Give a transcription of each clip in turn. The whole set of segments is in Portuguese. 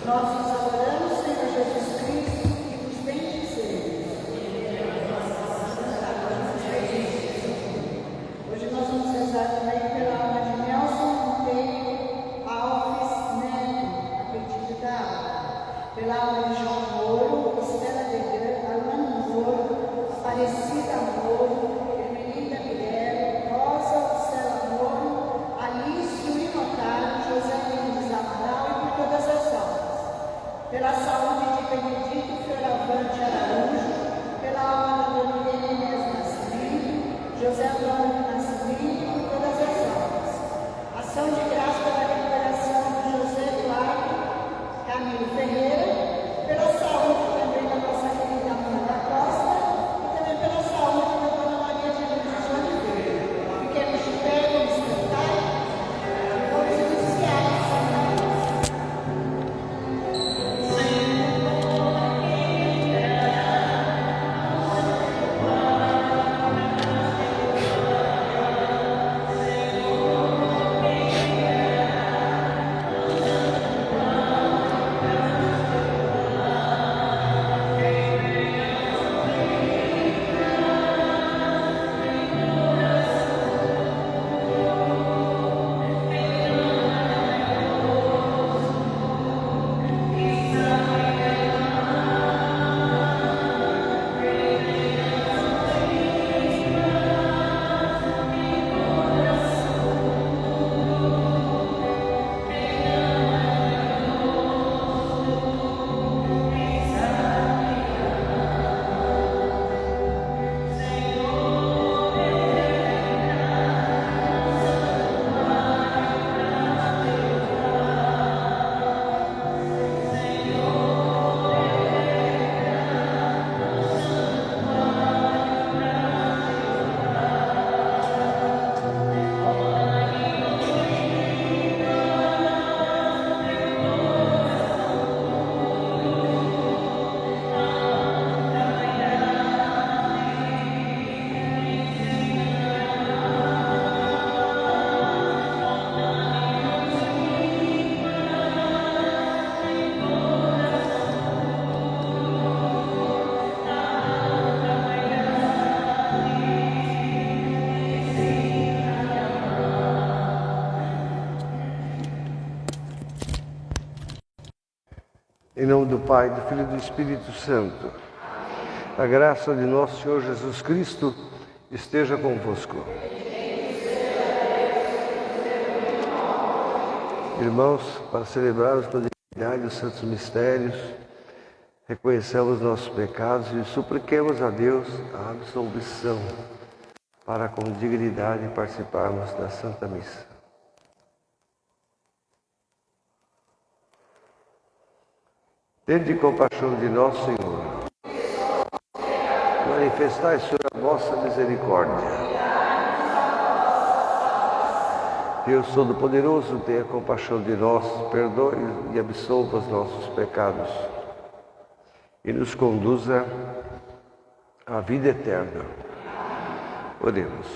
Nós nos adoramos, Senhor Jesus Cristo, e nos bendizemos. Hoje nós vamos rezar também pela alma de Nelson Monteiro Alves Neto, acreditado, pela alma de João Moro, Estela Degan, Alana Moro, Aparecida Moro, Ermelinda Miguel, Rosa Lucela Moro, Alice Yuri Notário, José Mendes Amaral e por todas as almas. Pela saúde de Benedito Fioravante Araújo, pela alma da Dona Irene Inês Nascimento, José Antônio Nascimento e por todas as almas. Ação de graça pela recuperação de José Eduardo Camilo Ferreira, pela saúde também da nossa querida Amanda Costa e também pela saúde da Dona Maria de Lourdes de Oliveira. Fiquemos de pé, vamos cantar e vamos iniciar a Santa Missa. Em nome do Pai, do Filho e do Espírito Santo. A graça de nosso Senhor Jesus Cristo esteja convosco. Irmãos, para celebrarmos com dignidade os santos mistérios, reconhecemos nossos pecados e supliquemos a Deus a absolvição para com dignidade participarmos da Santa Missa. Tende compaixão de nós, Senhor. Manifestai, Senhor, a vossa misericórdia. Deus Todo-Poderoso, tenha compaixão de nós, perdoe e absolva os nossos pecados e nos conduza à vida eterna. Oremos.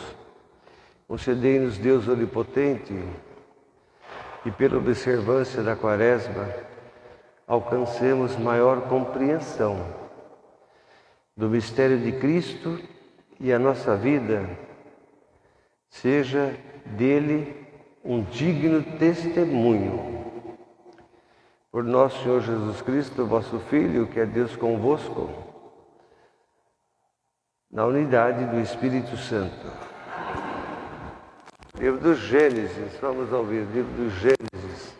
Concedei-nos, Deus Onipotente, e pela observância da Quaresma, alcancemos maior compreensão do mistério de Cristo e a nossa vida seja dele um digno testemunho. Por nosso Senhor Jesus Cristo, vosso Filho, que é Deus convosco, na unidade do Espírito Santo. Livro do Gênesis, vamos ouvir o livro do Gênesis.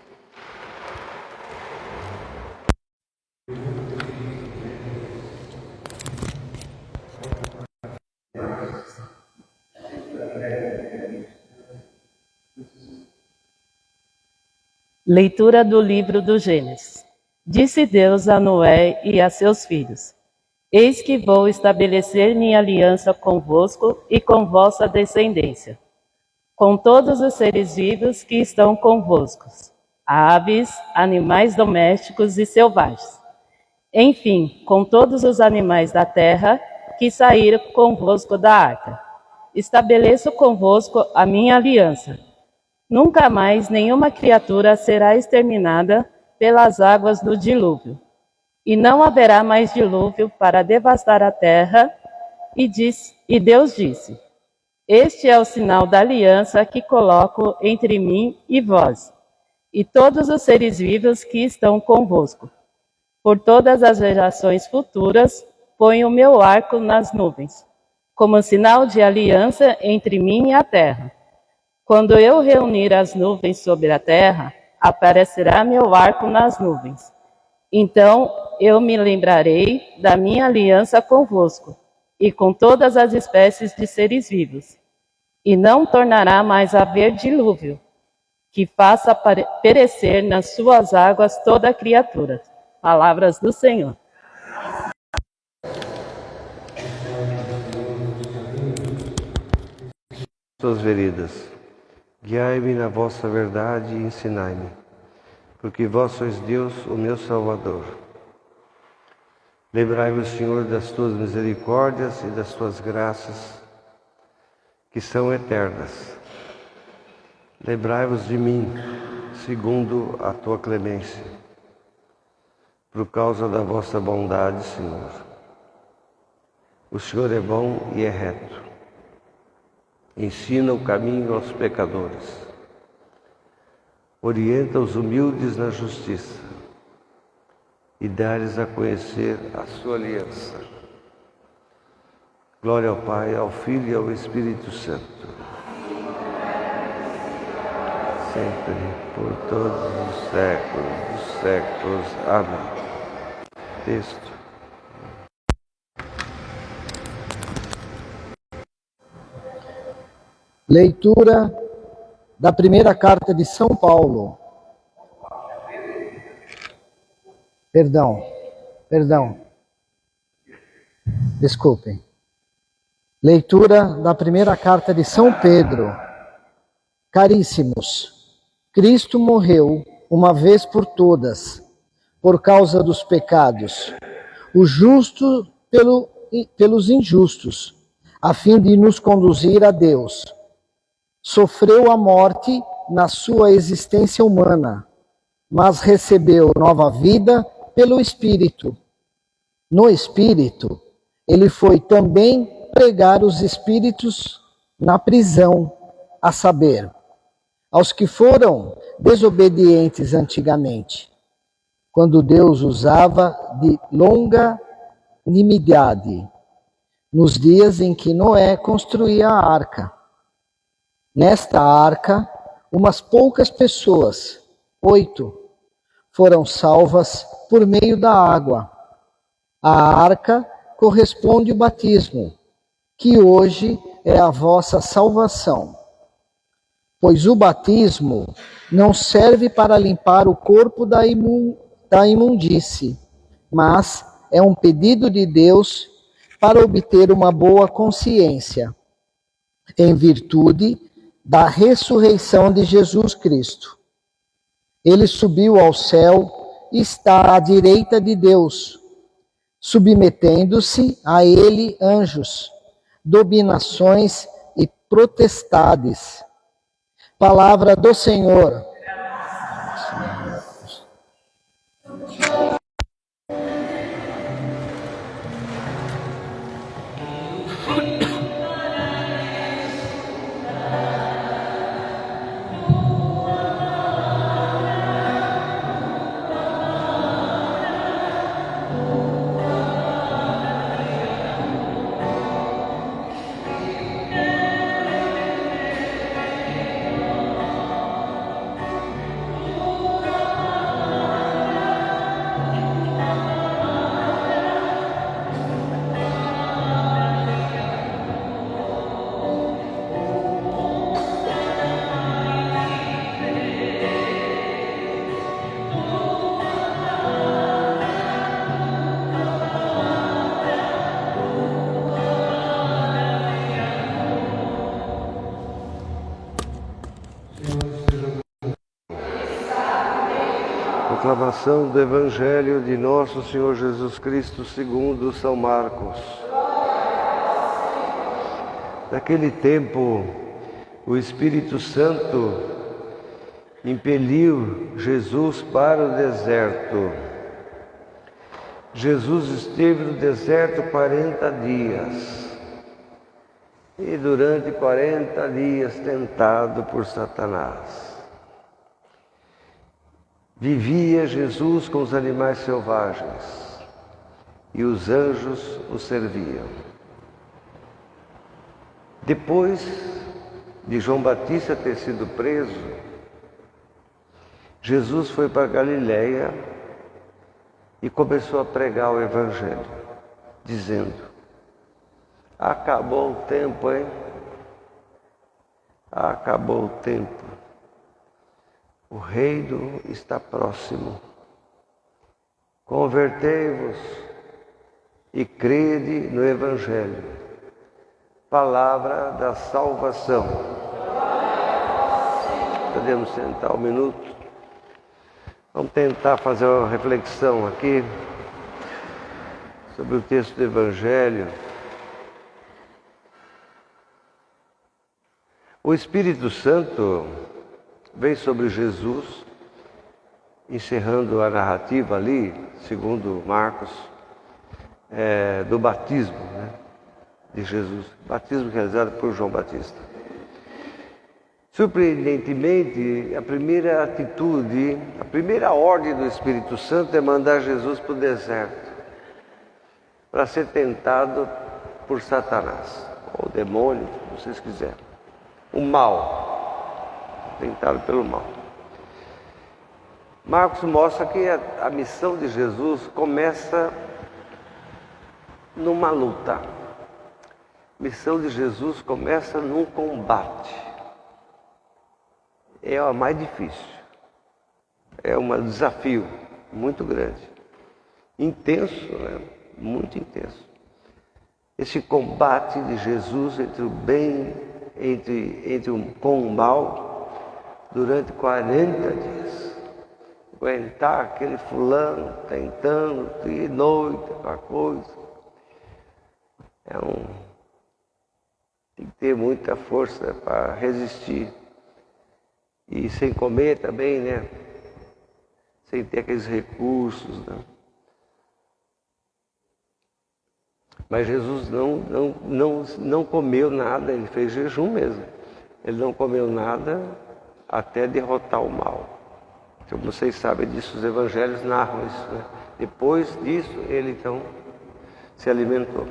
Leitura do livro do Gênesis. Disse Deus a Noé e a seus filhos: Eis que vou estabelecer minha aliança convosco e com vossa descendência, com todos os seres vivos que estão convosco, aves, animais domésticos e selvagens, enfim, com todos os animais da terra que saíram convosco da arca. Estabeleço convosco a minha aliança. Nunca mais nenhuma criatura será exterminada pelas águas do dilúvio. E não haverá mais dilúvio para devastar a terra. E Deus disse: Este é o sinal da aliança que coloco entre mim e vós, e todos os seres vivos que estão convosco. Por todas as gerações futuras, ponho o meu arco nas nuvens, como sinal de aliança entre mim e a terra. Quando eu reunir as nuvens sobre a terra, aparecerá meu arco nas nuvens. Então eu me lembrarei da minha aliança convosco e com todas as espécies de seres vivos. E não tornará mais a haver dilúvio, que faça perecer nas suas águas toda a criatura. Palavras do Senhor. Suas veredas, guiai-me na vossa verdade e ensinai-me, porque vós sois Deus, o meu Salvador. Lembrai-vos, Senhor, das tuas misericórdias e das tuas graças, que são eternas. Lembrai-vos de mim, segundo a tua clemência, por causa da vossa bondade, Senhor. O Senhor é bom e é reto. Ensina o caminho aos pecadores. Orienta os humildes na justiça e dá-lhes a conhecer a sua aliança. Glória ao Pai, ao Filho e ao Espírito Santo. Sempre, por todos os séculos dos séculos. Amém. Texto. Leitura da primeira carta de São Paulo. Perdão. Desculpem. Leitura da primeira carta de São Pedro. Caríssimos, Cristo morreu uma vez por todas, por causa dos pecados, o justo pelos injustos, a fim de nos conduzir a Deus. Sofreu a morte na sua existência humana, mas recebeu nova vida pelo Espírito. No Espírito, ele foi também pregar os espíritos na prisão, a saber, aos que foram desobedientes antigamente, quando Deus usava de longanimidade, nos dias em que Noé construía a arca. Nesta arca, umas poucas pessoas, 8, foram salvas por meio da água. A arca corresponde ao batismo, que hoje é a vossa salvação. Pois o batismo não serve para limpar o corpo da imundície, mas é um pedido de Deus para obter uma boa consciência, em virtude da ressurreição de Jesus Cristo. Ele subiu ao céu e está à direita de Deus, submetendo-se a ele anjos, dominações e potestades. Palavra do Senhor. Proclamação do Evangelho de Nosso Senhor Jesus Cristo segundo São Marcos. Naquele tempo, o Espírito Santo impeliu Jesus para o deserto. Jesus esteve no deserto 40 dias. E durante 40 dias tentado por Satanás. Vivia Jesus com os animais selvagens e os anjos o serviam. Depois de João Batista ter sido preso, Jesus foi para Galiléia e começou a pregar o Evangelho, dizendo: acabou o tempo, hein? Acabou o tempo. O reino está próximo. Convertei-vos e crede no Evangelho. Palavra da salvação. Podemos sentar um minuto? Vamos tentar fazer uma reflexão aqui sobre o texto do Evangelho. O Espírito Santo veio sobre Jesus, encerrando a narrativa ali, segundo Marcos, do batismo, né, de Jesus. Batismo realizado por João Batista. Surpreendentemente, a primeira atitude, a primeira ordem do Espírito Santo é mandar Jesus para o deserto, para ser tentado por Satanás, ou demônio, se vocês quiserem. O mal, tentado pelo mal. Marcos mostra que a missão de Jesus começa numa luta. A missão de Jesus começa num combate. É a mais difícil. É um desafio muito grande. Intenso, né? Muito intenso. Esse combate de Jesus entre o bem, com o mal, durante 40 dias. Aguentar aquele fulano tentando, de noite, aquela coisa. Tem que ter muita força para resistir. E sem comer também, né? Sem ter aqueles recursos, né? Mas Jesus não comeu nada, ele fez jejum mesmo. Ele não comeu nada até derrotar o mal. Então, vocês sabem disso, os evangelhos narram isso, né? Depois disso, ele então se alimentou.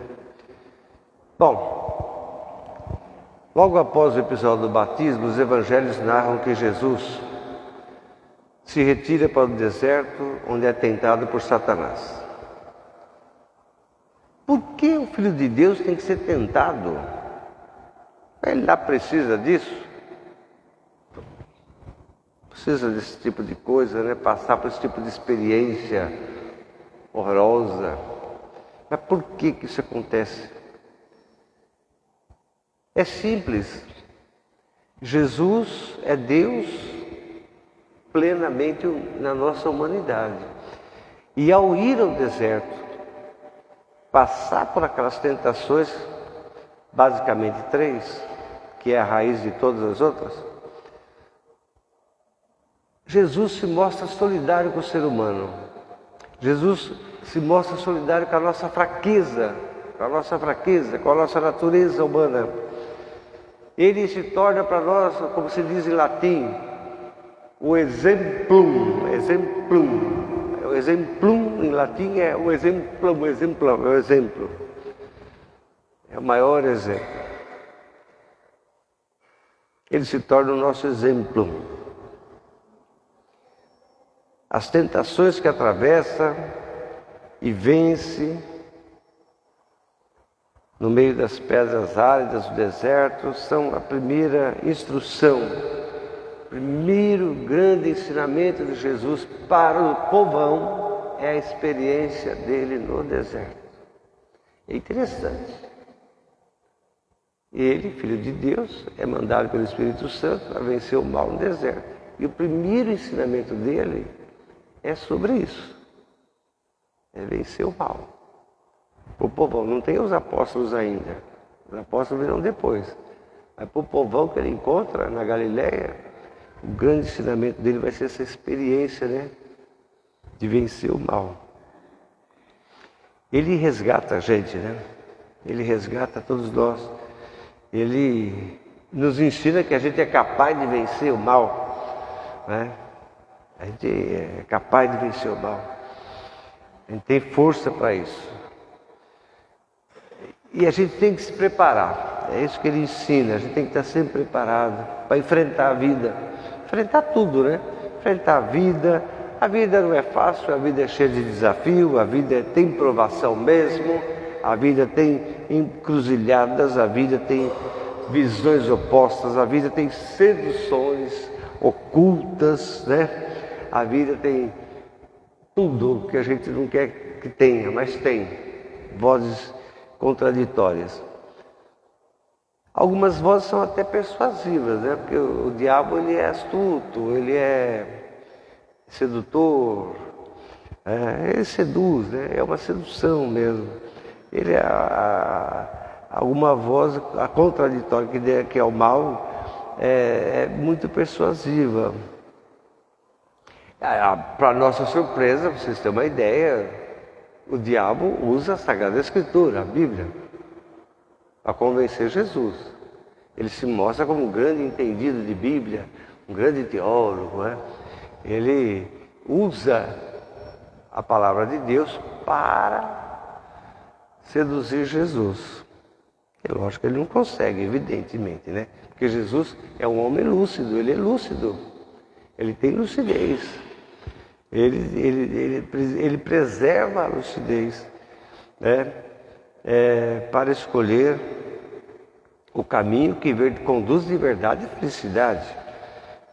Bom, logo após o episódio do batismo, os evangelhos narram que Jesus se retira para o deserto, onde é tentado por Satanás. Por que o Filho de Deus tem que ser tentado? Ele lá precisa disso? Precisa desse tipo de coisa, né? Passar por esse tipo de experiência horrorosa. Mas por que isso acontece? É simples. Jesus é Deus plenamente na nossa humanidade. E ao ir ao deserto, passar por aquelas tentações, basicamente 3, que é a raiz de todas as outras, Jesus se mostra solidário com o ser humano. Jesus se mostra solidário com a nossa fraqueza, com a nossa natureza humana. Ele se torna para nós, como se diz em latim, o exemplum. O exemplum em latim é o exemplo. É o maior exemplo. Ele se torna o nosso exemplo. As tentações que atravessa e vence no meio das pedras áridas do deserto são a primeira instrução, o primeiro grande ensinamento de Jesus para o povão é a experiência dele no deserto. É interessante. Ele, Filho de Deus, é mandado pelo Espírito Santo a vencer o mal no deserto. E o primeiro ensinamento dele é sobre isso. É vencer o mal. O povão não tem os apóstolos ainda. Os apóstolos virão depois. Mas para o povão que ele encontra na Galiléia, O grande ensinamento dele vai ser essa experiência, né? De vencer o mal. Ele resgata a gente, né? Ele resgata todos nós. Ele nos ensina que a gente é capaz de vencer o mal, né? A gente é capaz de vencer o mal. A gente tem força para isso. E a gente tem que se preparar. É isso que ele ensina. A gente tem que estar sempre preparado para enfrentar a vida. Enfrentar tudo, né? Enfrentar a vida. A vida não é fácil, a vida é cheia de desafio, a vida tem provação mesmo, a vida tem encruzilhadas, a vida tem visões opostas, a vida tem seduções ocultas, né? A vida tem tudo que a gente não quer que tenha, mas tem vozes contraditórias. Algumas vozes são até persuasivas, né? Porque o diabo ele é astuto, ele é sedutor, ele seduz, né? É uma sedução mesmo. Ele é alguma voz a contraditória que é o mal é muito persuasiva. Para nossa surpresa, para vocês terem uma ideia, o diabo usa a Sagrada Escritura, a Bíblia, para convencer Jesus. Ele se mostra como um grande entendido de Bíblia, um grande teólogo, né? Ele usa a palavra de Deus para seduzir Jesus. É lógico que ele não consegue, evidentemente, né? Porque Jesus é um homem lúcido, ele é lúcido, ele tem lucidez, ele preserva a lucidez, né? Para escolher o caminho que conduz de verdade e felicidade.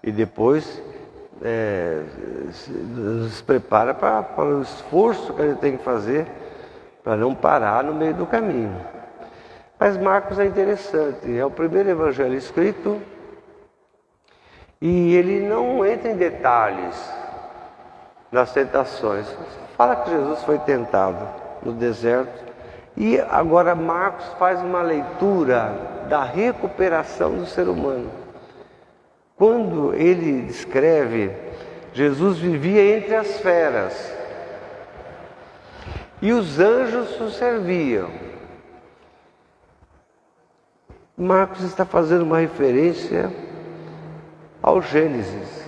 E depois nos prepara para o esforço que a gente tem que fazer para não parar no meio do caminho. Mas Marcos é interessante, é o primeiro evangelho escrito e ele não entra em detalhes nas tentações. Fala que Jesus foi tentado no deserto e agora Marcos faz uma leitura da recuperação do ser humano. Quando ele descreve, Jesus vivia entre as feras e os anjos o serviam. Marcos está fazendo uma referência ao Gênesis.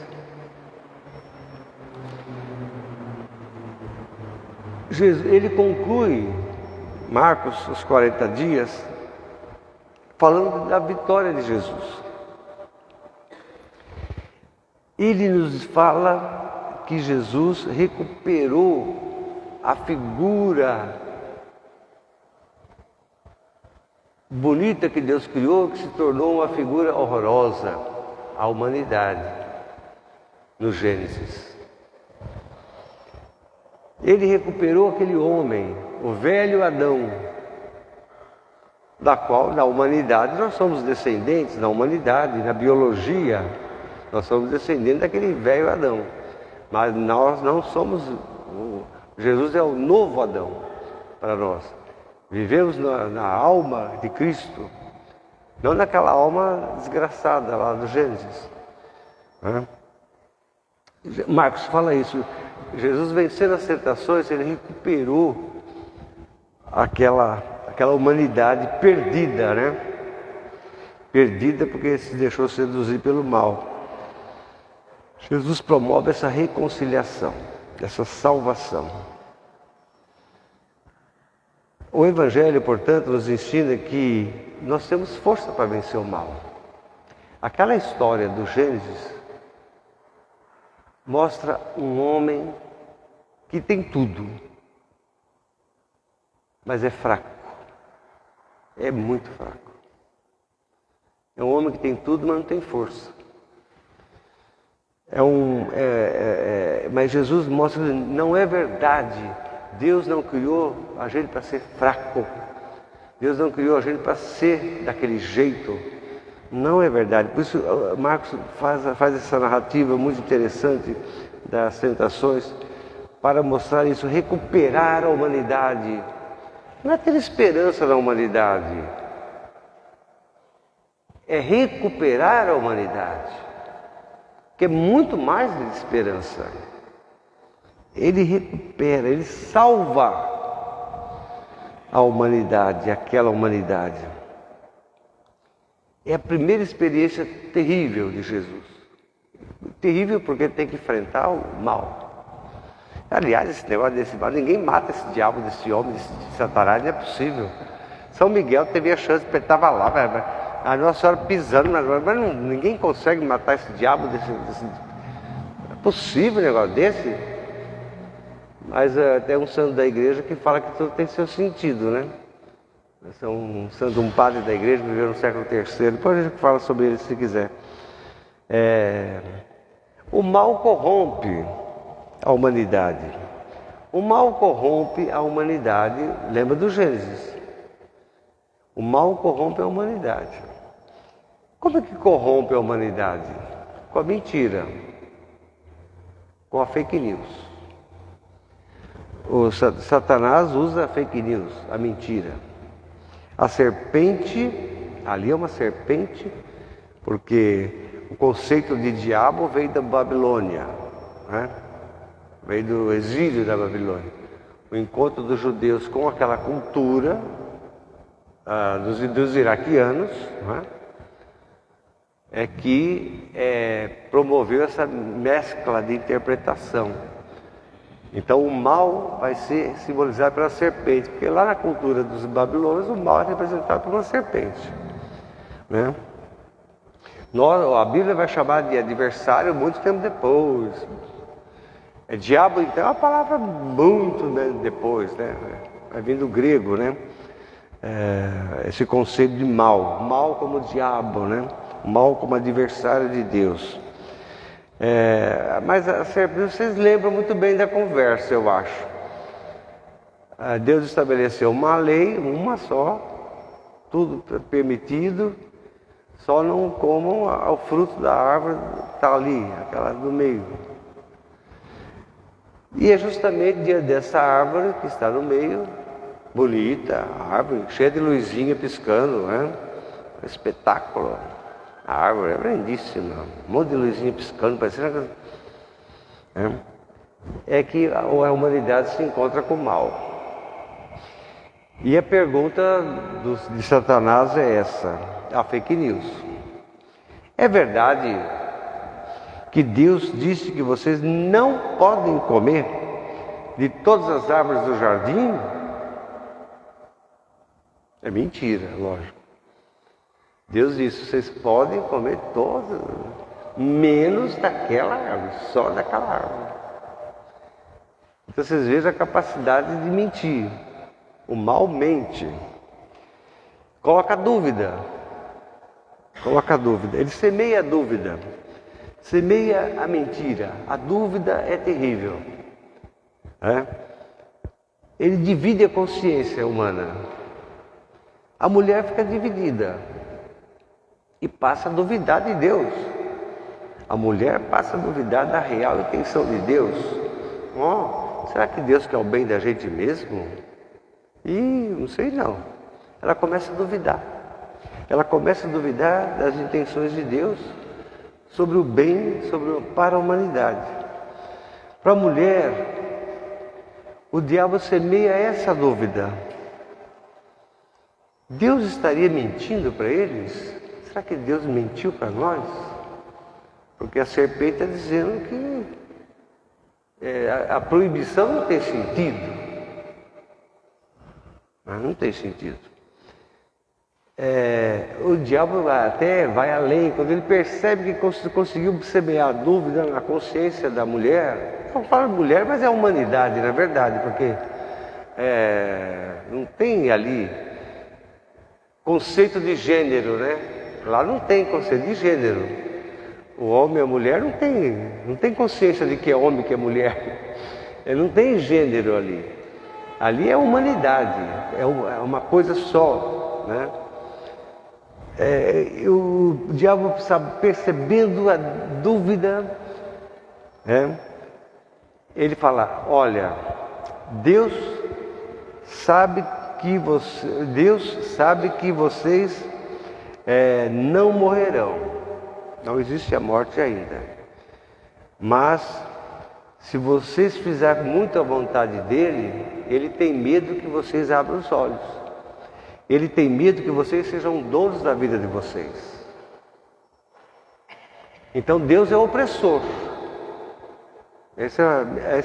Ele conclui, Marcos, os 40 dias, falando da vitória de Jesus. Ele nos fala que Jesus recuperou a figura bonita que Deus criou, que se tornou uma figura horrorosa, a humanidade, no Gênesis. Ele recuperou aquele homem, o velho Adão, da qual, na humanidade, nós somos descendentes, na humanidade, na biologia, nós somos descendentes daquele velho Adão. Mas nós não somos, Jesus é o novo Adão para nós. Vivemos na alma de Cristo, não naquela alma desgraçada lá do Gênesis. Marcos fala isso. Jesus vencendo as tentações, ele recuperou aquela humanidade perdida, né? Perdida porque se deixou seduzir pelo mal. Jesus promove essa reconciliação, essa salvação. O Evangelho, portanto, nos ensina que nós temos força para vencer o mal. Aquela história do Gênesis mostra um homem que tem tudo, mas é fraco, é muito fraco. É um homem que tem tudo, mas não tem força. Mas Jesus mostra que não é verdade. Deus não criou a gente para ser fraco. Deus não criou a gente para ser daquele jeito. Não é verdade. Por isso Marcos faz essa narrativa muito interessante das tentações para mostrar isso, recuperar a humanidade. Não é ter esperança na humanidade. É recuperar a humanidade. que é muito mais do que esperança. Ele recupera, ele salva a humanidade, aquela humanidade. É a primeira experiência terrível de Jesus. Terrível porque tem que enfrentar o mal. Aliás, esse negócio desse mal, ninguém mata esse diabo, desse homem, desse Satanás, não é possível. São Miguel teve a chance, porque ele estava lá, a Nossa Senhora pisando, mas ninguém consegue matar esse diabo desse. É possível um negócio desse? Mas tem um santo da igreja que fala que tudo tem seu sentido, né? Um santo, um padre da igreja que viveu no século III, depois a gente fala sobre ele se quiser. O mal corrompe a humanidade. O mal corrompe a humanidade, lembra do Gênesis. O mal corrompe a humanidade. Como é que corrompe a humanidade? Com a mentira, com a fake news. O Satanás usa a fake news, a mentira. A serpente, ali é uma serpente, porque o conceito de diabo veio da Babilônia, né? Veio do exílio da Babilônia. O encontro dos judeus com aquela cultura dos iraquianos, né? É que promoveu essa mescla de interpretação. Então o mal vai ser simbolizado pela serpente, porque lá na cultura dos babilônios o mal é representado por uma serpente, né? A Bíblia vai chamar de adversário muito tempo depois. Diabo então é uma palavra muito depois, né? Vai vir do grego, né? Esse conceito de mal como diabo, né? Mal como adversário de Deus. Mas vocês lembram muito bem da conversa, eu acho. Deus estabeleceu uma lei, uma só, tudo permitido, só não comam o fruto da árvore que está ali, aquela do meio. E é justamente diante dessa árvore que está no meio, bonita, a árvore cheia de luzinha piscando, né? Um espetáculo. A árvore é lindíssima, um monte de luzinha piscando, parecendo é que a humanidade se encontra com o mal. E a pergunta de Satanás é essa, a fake news. É verdade que Deus disse que vocês não podem comer de todas as árvores do jardim? É mentira, lógico. Deus disse, vocês podem comer todas, menos daquela árvore, só daquela árvore. Então vocês vejam a capacidade de mentir. O mal mente. Coloca dúvida. Ele semeia a dúvida. Semeia a mentira. A dúvida é terrível. Ele divide a consciência humana. A mulher fica dividida. E passa a duvidar de Deus. A mulher passa a duvidar da real intenção de Deus. Será que Deus quer o bem da gente mesmo? Não sei não. Ela começa a duvidar. Ela começa a duvidar das intenções de Deus sobre o bem, para a humanidade. Para a mulher, o diabo semeia essa dúvida. Deus estaria mentindo para eles? Será que Deus mentiu para nós? Porque a serpente está dizendo que a proibição não tem sentido. Mas não tem sentido. O diabo até vai além, quando ele percebe que conseguiu semear a dúvida na consciência da mulher. Não falo mulher, mas é a humanidade, na verdade, porque não tem ali conceito de gênero, né? Lá não tem conceito de gênero. O homem e a mulher não tem consciência de que é homem e que é mulher. Não tem gênero ali. Ali é humanidade, é uma coisa só, né? O diabo, percebendo a dúvida, ele fala, olha, Deus sabe que vocês não morrerão. Não existe a morte ainda. Mas, se vocês fizerem muito a vontade dele, ele tem medo que vocês abram os olhos. Ele tem medo que vocês sejam donos da vida de vocês. Então Deus é opressor. Essa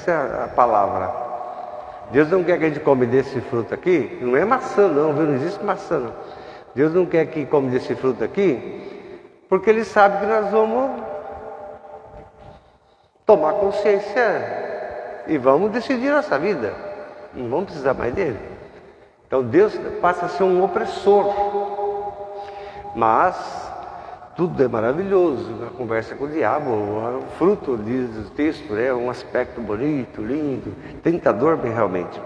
é a palavra. Deus não quer que a gente come desse fruto aqui. Não é maçã não, viu? Não existe maçã não. Deus não quer que come desse fruto aqui, porque Ele sabe que nós vamos tomar consciência e vamos decidir nossa vida. Não vamos precisar mais dele. Então Deus passa a ser um opressor. Mas tudo é maravilhoso. A conversa com o diabo, o fruto, diz o texto, é um aspecto bonito, lindo, tentador bem realmente.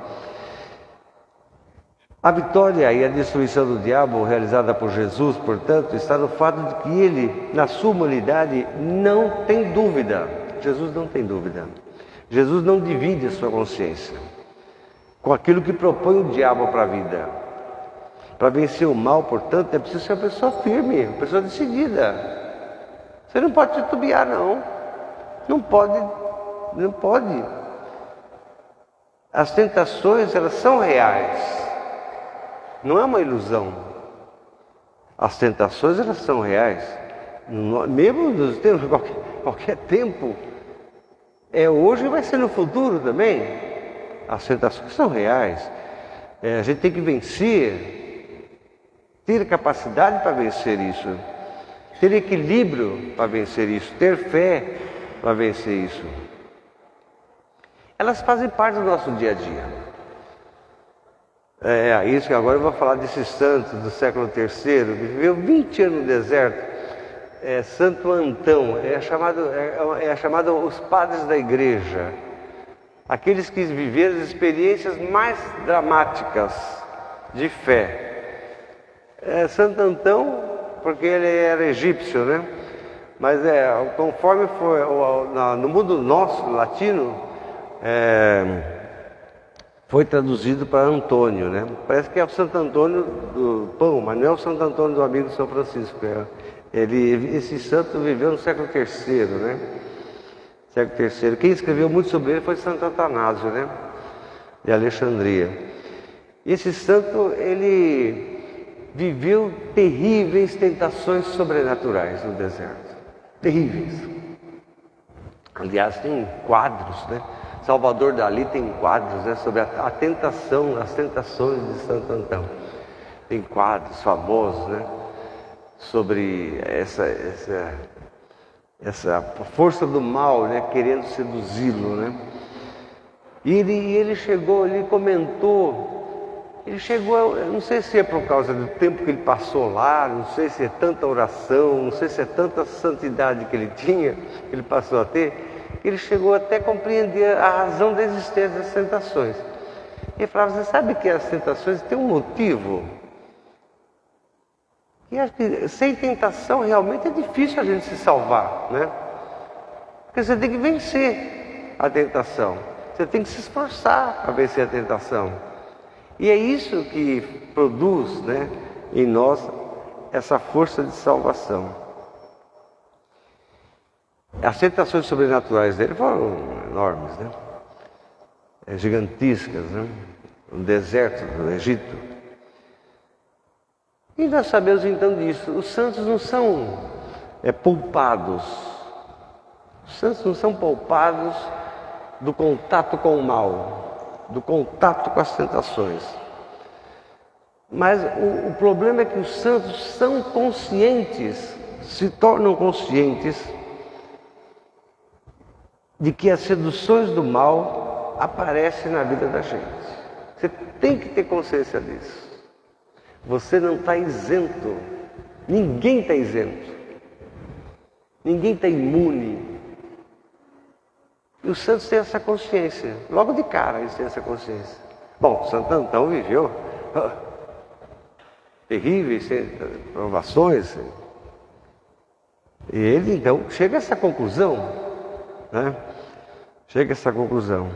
A vitória e a destruição do diabo realizada por Jesus, portanto, está no fato de que ele, na sua humanidade, não tem dúvida. Jesus não tem dúvida. Jesus não divide a sua consciência com aquilo que propõe o diabo para a vida. Para vencer o mal, portanto, é preciso ser uma pessoa firme, uma pessoa decidida. Você não pode titubear, não. Não pode. As tentações, elas são reais. Não é uma ilusão. As tentações, elas são reais. Mesmo nos tempos, qualquer tempo. É hoje e vai ser no futuro também. As tentações são reais. A gente tem que vencer, ter capacidade para vencer isso, ter equilíbrio para vencer isso, ter fé para vencer isso. Elas fazem parte do nosso dia a dia. É isso que agora eu vou falar desses santos do século III, que viveu 20 anos no deserto. Santo Antão, é chamado os padres da igreja, aqueles que viveram as experiências mais dramáticas de fé. Santo Antão, porque ele era egípcio, né? Mas conforme foi no mundo nosso, latino, foi traduzido para Antônio, né? Parece que é o Santo Antônio do Pão, mas não é o Santo Antônio do amigo de São Francisco. Esse santo viveu no século III, né? Século III. Quem escreveu muito sobre ele foi Santo Atanásio, né? De Alexandria. E esse santo, ele viveu terríveis tentações sobrenaturais no deserto. Terríveis. Aliás, tem quadros, né? Salvador Dalí tem quadros, né, sobre a tentação, as tentações de Santo Antão. Tem quadros famosos, né, sobre essa força do mal, né, querendo seduzi-lo, né. E ele chegou, ele comentou, não sei se é por causa do tempo que ele passou lá, não sei se é tanta oração, não sei se é tanta santidade que ele tinha, que ele passou a ter, ele chegou até a compreender a razão da existência das tentações. Ele falava, você sabe que as tentações têm um motivo? E acho que sem tentação realmente é difícil a gente se salvar, né? Porque você tem que vencer a tentação. Você tem que se esforçar para vencer a tentação. E é isso que produz, né, em nós essa força de salvação. As tentações sobrenaturais dele foram enormes, né? Gigantescas, né? No deserto do Egito. E nós sabemos então disso. Os santos não são poupados. Os santos não são poupados do contato com o mal, do contato com as tentações. Mas o problema é que os santos são conscientes, se tornam conscientes de que as seduções do mal aparecem na vida da gente. Você tem que ter consciência disso. Você não está isento. Ninguém está isento. Ninguém está imune. E os santos têm essa consciência. Logo de cara eles têm essa consciência. Bom, Santo Antão viveu terríveis provações. E ele então chega a essa conclusão, né? Chega a essa conclusão.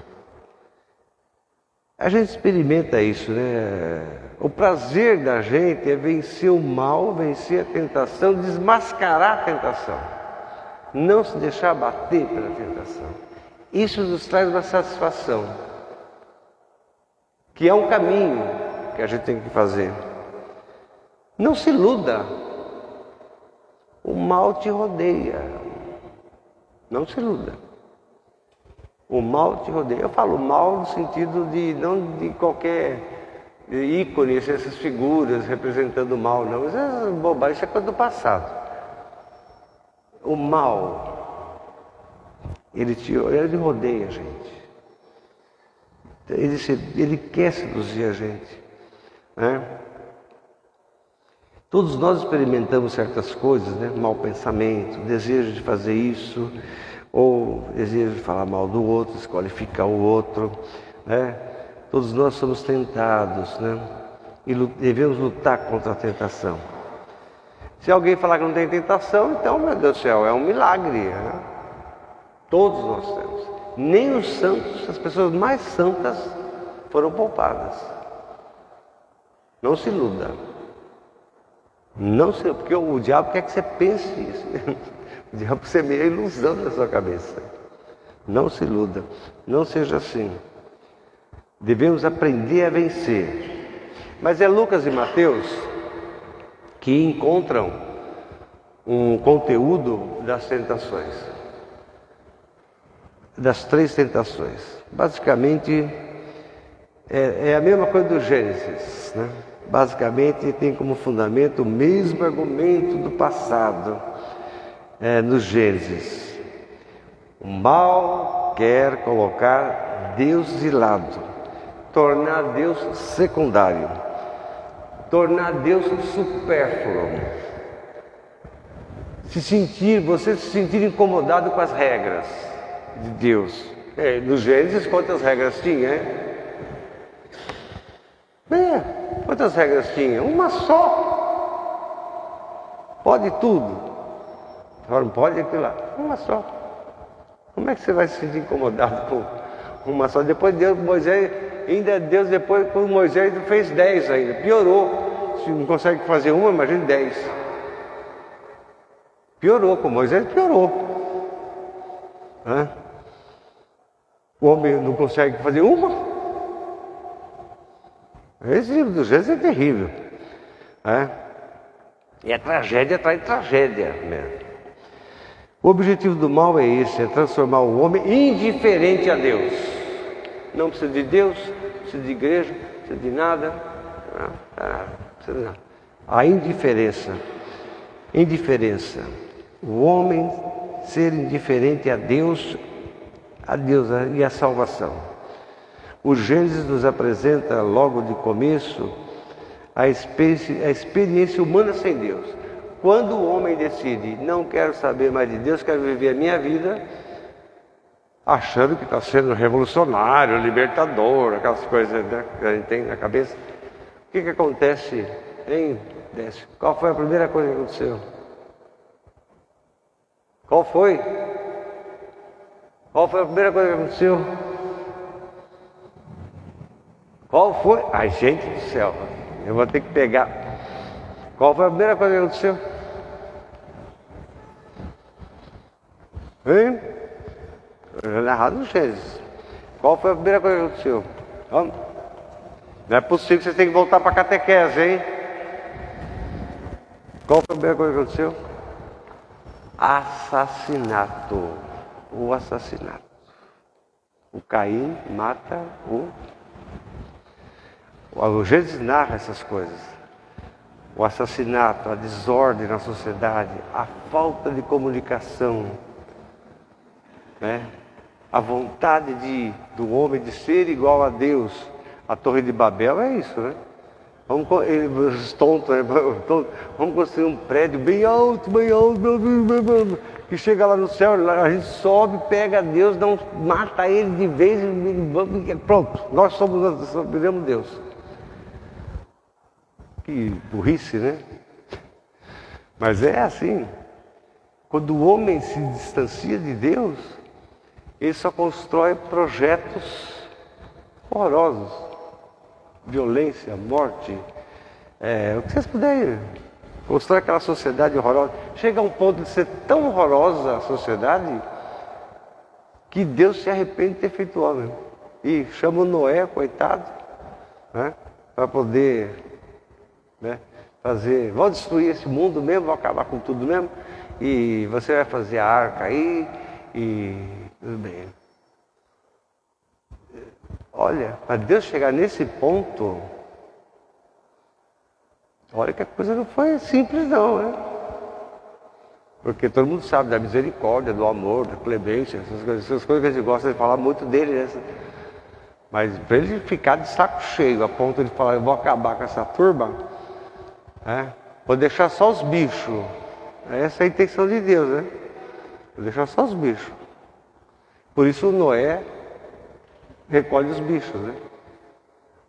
A gente experimenta isso, né? O prazer da gente é vencer o mal, vencer a tentação, desmascarar a tentação. não se deixar abater pela tentação. Isso nos traz uma satisfação, que é um caminho que a gente tem que fazer. Não se iluda, o mal te rodeia. Não se iluda. O mal te rodeia. Eu falo mal no sentido de não de qualquer ícone, essas figuras representando o mal, não. Isso é bobagem, isso é coisa do passado. O mal, ele rodeia a gente. Ele quer seduzir a gente, né? Todos nós experimentamos certas coisas, né? Mau pensamento, desejo de fazer isso, ou desejo de falar mal do outro, desqualificar o outro, né? Todos nós somos tentados, né? E devemos lutar contra a tentação. Se alguém falar que não tem tentação, então, meu Deus do céu, é um milagre, né? Todos nós temos. Nem os santos, as pessoas mais santas, foram poupadas. Não se iluda. Não sei, porque o diabo quer que você pense isso. O diabo semeia a ilusão na sua cabeça. Não se iluda, não seja assim. Devemos aprender a vencer. Mas é Lucas e Mateus que encontram um conteúdo das tentações. Das 3 tentações. Basicamente, é a mesma coisa do Gênesis, né? Basicamente tem como fundamento o mesmo argumento do passado, no Gênesis. O mal quer colocar Deus de lado, tornar Deus secundário, tornar Deus supérfluo. Você se sentir incomodado com as regras de Deus. No Gênesis, quantas regras tinha, quantas regras tinha? Uma só. Pode tudo. Agora não pode aquilo lá. Uma só. Como é que você vai se sentir incomodado com uma só? Depois Deus depois com Moisés fez 10 ainda. Piorou. Se não consegue fazer uma, imagine 10. Piorou, com Moisés piorou. O homem não consegue fazer uma? Esse livro dos Gênesis é terrível. E a tragédia atrás de tragédia mesmo. O objetivo do mal é esse, é transformar o homem indiferente a Deus. Não precisa de Deus, não precisa de igreja, não precisa de nada. Não precisa de nada. A indiferença. O homem ser indiferente a Deus e a salvação. O Gênesis nos apresenta logo de começo a experiência humana sem Deus. Quando o homem decide, não quero saber mais de Deus, quero viver a minha vida, achando que está sendo revolucionário, libertador, aquelas coisas, né, que a gente tem na cabeça, o que acontece, hein, Décio? Qual foi a primeira coisa que aconteceu? Qual foi? Qual foi a primeira coisa que aconteceu? Qual foi? Ai, gente do céu, eu vou ter que pegar. Qual foi a primeira coisa que aconteceu? Hein? Narrado no Gênesis. Qual foi a primeira coisa que aconteceu? Vamos? Não é possível que vocês tenham que voltar para a catequese, hein? Qual foi a primeira coisa que aconteceu? Assassinato. O assassinato. O Caim mata o Gênesis narra essas coisas. O assassinato, a desordem na sociedade, a falta de comunicação, né? A vontade do homem de ser igual a Deus. A Torre de Babel é isso, né? Vamos construir um prédio bem alto, que chega lá no céu, a gente sobe, pega Deus, mata ele de vez e pronto, nós viramos Deus. Que burrice, né? Mas é assim. Quando o homem se distancia de Deus, ele só constrói projetos horrorosos. Violência, morte, o que vocês puderem. Constrói aquela sociedade horrorosa, chega a um ponto de ser tão horrorosa a sociedade que Deus se arrepende de ter feito o homem. E chama o Noé, coitado, né, para poder, né, fazer, vão destruir esse mundo mesmo, vão acabar com tudo mesmo, e você vai fazer a arca aí, e tudo bem. Olha, para Deus chegar nesse ponto, olha que a coisa não foi simples não, né? Porque todo mundo sabe da misericórdia, do amor, da clemência, essas coisas que a gente gosta de falar muito dele, né? Mas para ele ficar de saco cheio, a ponto de falar, eu vou acabar com essa turma, né? Vou deixar só os bichos. Essa é a intenção de Deus, né? Vou deixar só os bichos. Por isso Noé recolhe os bichos, né?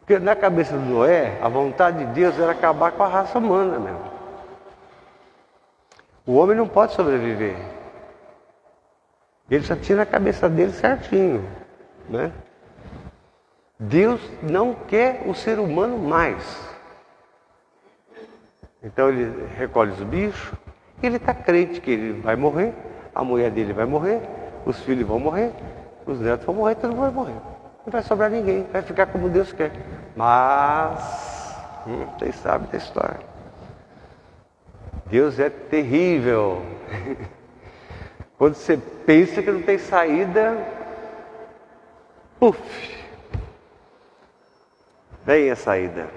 Porque na cabeça do Noé, a vontade de Deus era acabar com a raça humana mesmo. O homem não pode sobreviver. Ele já tinha na cabeça dele certinho, né? Deus não quer o ser humano mais. Então ele recolhe os bichos, e ele está crente que ele vai morrer, a mulher dele vai morrer, os filhos vão morrer, os netos vão morrer, todo mundo vai morrer. Não vai sobrar ninguém, vai ficar como Deus quer. Mas, vocês sabem da história. Deus é terrível. Quando você pensa que não tem saída, puf, vem a saída.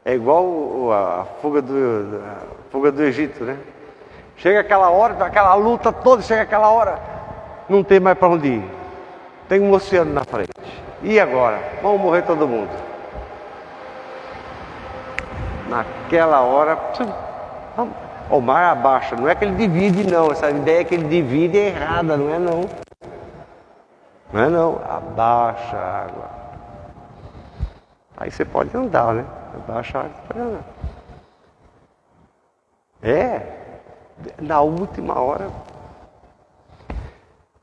É igual a fuga do Egito, né? Chega aquela hora, aquela luta toda, chega aquela hora, não tem mais para onde ir. Tem um oceano na frente. E agora? Vamos morrer todo mundo. Naquela hora, o mar abaixa. Não é que ele divide, não. Essa ideia que ele divide é errada, não é não. Não é não. Abaixa a água. Aí você pode andar, né? Abaixa a água, você pode andar. Na última hora,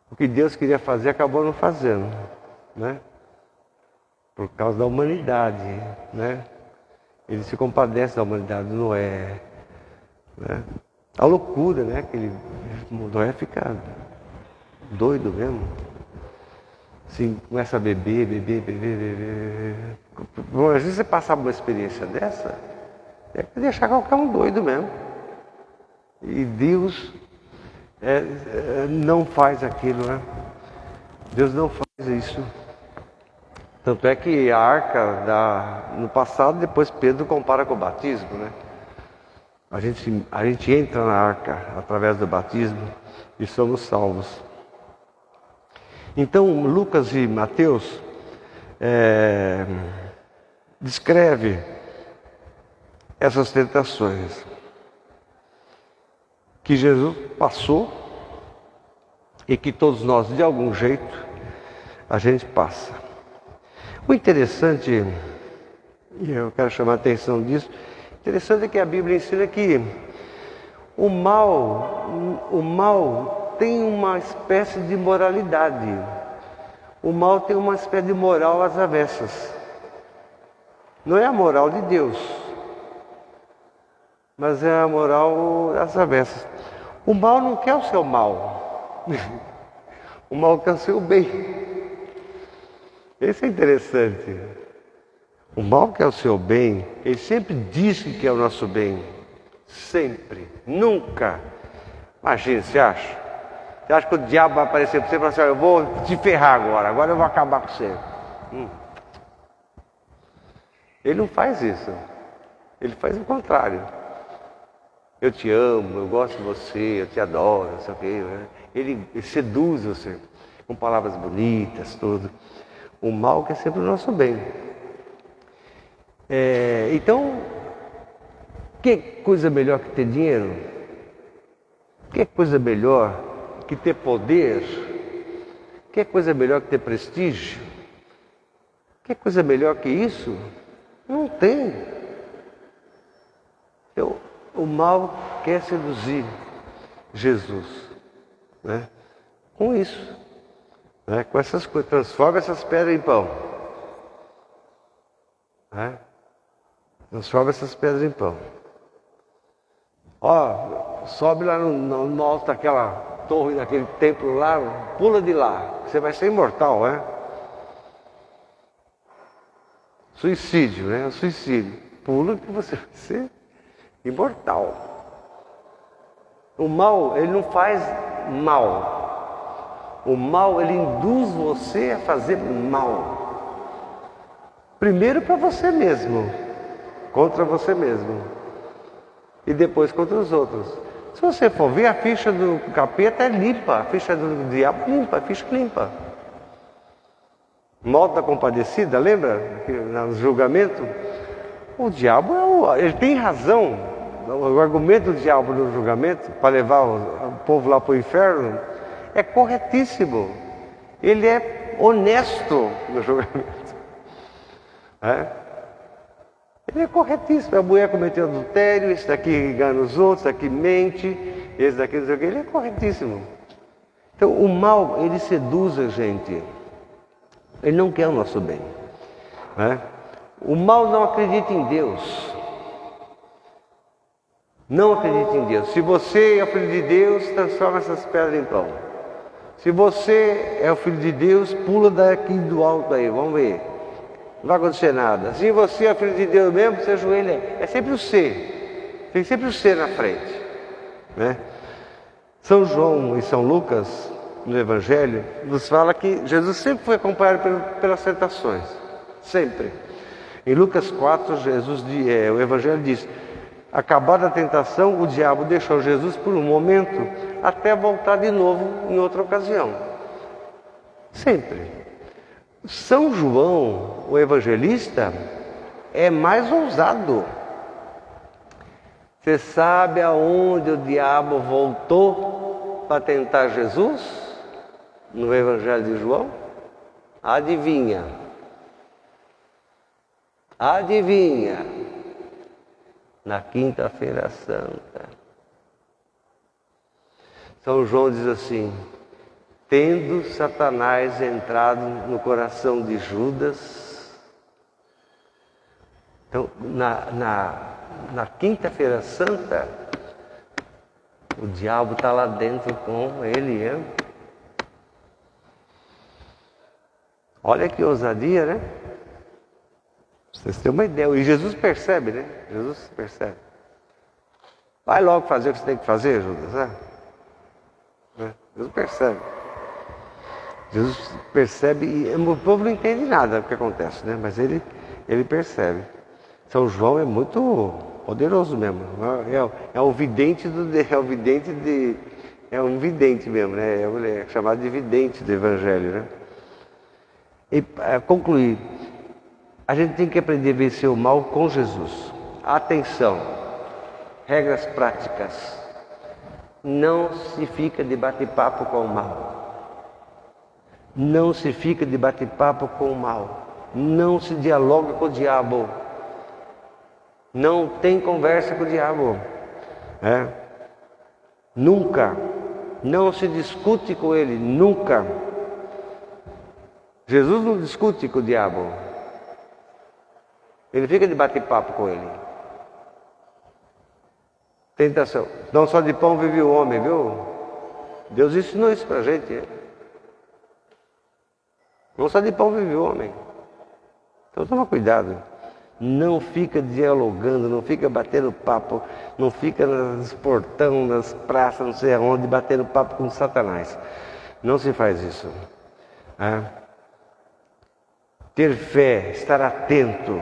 o que Deus queria fazer acabou não fazendo, né? Por causa da humanidade, né? Ele se compadece da humanidade, Noé, né? A loucura, né? Que Noé fica doido mesmo. Assim, começa a beber. Bom, às vezes você passar por uma experiência dessa, é que deixar qualquer um doido mesmo. E Deus não faz aquilo, né? Deus não faz isso. Tanto é que a arca, no passado, depois Pedro compara com o batismo, né? A gente entra na arca através do batismo e somos salvos. Então, Lucas e Mateus descreve essas tentações que Jesus passou e que todos nós, de algum jeito, a gente passa. O interessante, e eu quero chamar a atenção disso, interessante é que a Bíblia ensina que o mal tem uma espécie de moralidade. O mal tem uma espécie de moral às avessas. Não é a moral de Deus, mas é a moral às avessas. O mal não quer o seu mal. O mal quer o seu bem. Isso é interessante. O mal quer o seu bem. Ele sempre diz que quer o nosso bem. Sempre. Nunca. Imagina, você acha? Você acha que o diabo vai aparecer para você e falar assim, eu vou te ferrar agora eu vou acabar com você. Ele não faz isso. Ele faz o contrário. Eu te amo, eu gosto de você, eu te adoro, não sei o quê. Ele seduz você com palavras bonitas, tudo. O mal quer sempre o nosso bem. Então, que coisa melhor que ter dinheiro? Que coisa melhor que ter poder? Que coisa melhor que ter prestígio? Que coisa melhor que isso? Não tem. Então, o mal quer seduzir Jesus, né? Com isso, né? Com essas coisas, transforma essas pedras em pão, né? Transforma essas pedras em pão. sobe lá no alto daquela torre, daquele templo lá, pula de lá, você vai ser imortal, né? Suicídio, né? Suicídio. Pula que você vai ser imortal. O mal, ele não faz mal. O mal, ele induz você a fazer mal. Primeiro para você mesmo, contra você mesmo. E depois contra os outros. Se você for ver, a ficha do capeta é limpa, a ficha do diabo é limpa, a ficha limpa. Malta da Compadecida, lembra? No julgamento? O diabo, ele tem razão. O argumento do diabo no julgamento, para levar o povo lá para o inferno, é corretíssimo. Ele é honesto no julgamento. Ele é corretíssimo. A mulher cometeu adultério, esse daqui engana os outros, esse daqui mente, esse daqui não sei o que. Ele é corretíssimo. Então, o mal, ele seduz a gente. Ele não quer o nosso bem. O mal não acredita em Deus. Não acredita em Deus. Se você é o filho de Deus, transforma essas pedras em pão. Se você é o filho de Deus, pula daqui do alto aí, vamos ver. Não vai acontecer nada. Se você é filho de Deus mesmo, você ajoelha. É sempre o ser. Tem sempre o ser na frente. São João e São Lucas, no Evangelho, nos fala que Jesus sempre foi acompanhado pelas tentações. Sempre. Em Lucas 4, o Evangelho diz: acabada a tentação, o diabo deixou Jesus por um momento, até voltar de novo em outra ocasião. Sempre. São João, o evangelista, é mais ousado. Você sabe aonde o diabo voltou para tentar Jesus? No Evangelho de João? Adivinha? Adivinha? Na Quinta-feira Santa. São João diz assim: tendo Satanás entrado no coração de Judas. Então, na Quinta-feira Santa, o diabo está lá dentro com ele. Olha que ousadia, né? Vocês têm uma ideia. E Jesus percebe, né? Jesus percebe. Vai logo fazer o que você tem que fazer, Judas. Jesus percebe. Jesus percebe e o povo não entende nada do que acontece, né? Mas ele percebe. São João é muito poderoso mesmo. É um vidente é um vidente mesmo, né? É chamado de vidente do Evangelho, né? E para concluir, a gente tem que aprender a vencer o mal com Jesus. Atenção, regras práticas. Não se fica de bate-papo com o mal. Não se fica de bate-papo com o mal. Não se dialoga com o diabo. Não tem conversa com o diabo. Nunca. Não se discute com ele. Nunca. Jesus não discute com o diabo. Ele fica de bate-papo com ele. Tentação. Não só de pão vive o homem, viu? Deus ensinou isso pra gente. Não só de pão vive o homem. Então toma cuidado. Não fica dialogando, não fica batendo papo, não fica nos portão, nas praças, não sei aonde, batendo papo com Satanás. Não se faz isso. Ter fé, estar atento,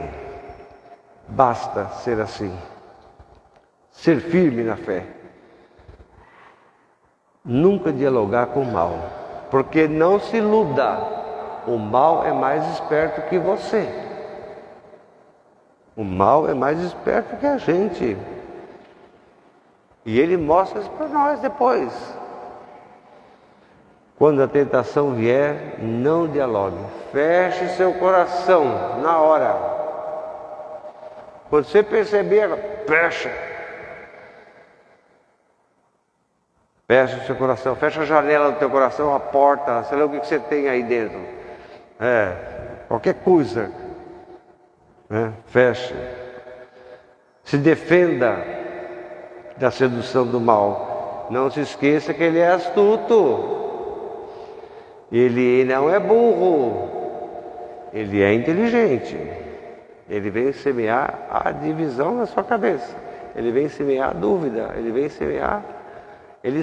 basta ser assim. Ser firme na fé. Nunca dialogar com o mal. Porque não se iluda. O mal é mais esperto que você. O mal é mais esperto que a gente. E ele mostra isso para nós depois. Quando a tentação vier, não dialogue. Feche seu coração na hora. Quando você perceber, fecha. Fecha o seu coração, fecha a janela do teu coração, a porta, sei lá o que você tem aí dentro. Qualquer coisa. Fecha. Se defenda. da sedução do mal. Não se esqueça que ele é astuto. Ele não é burro. Ele é inteligente. Ele vem semear a divisão na sua cabeça. Ele vem semear a dúvida. Ele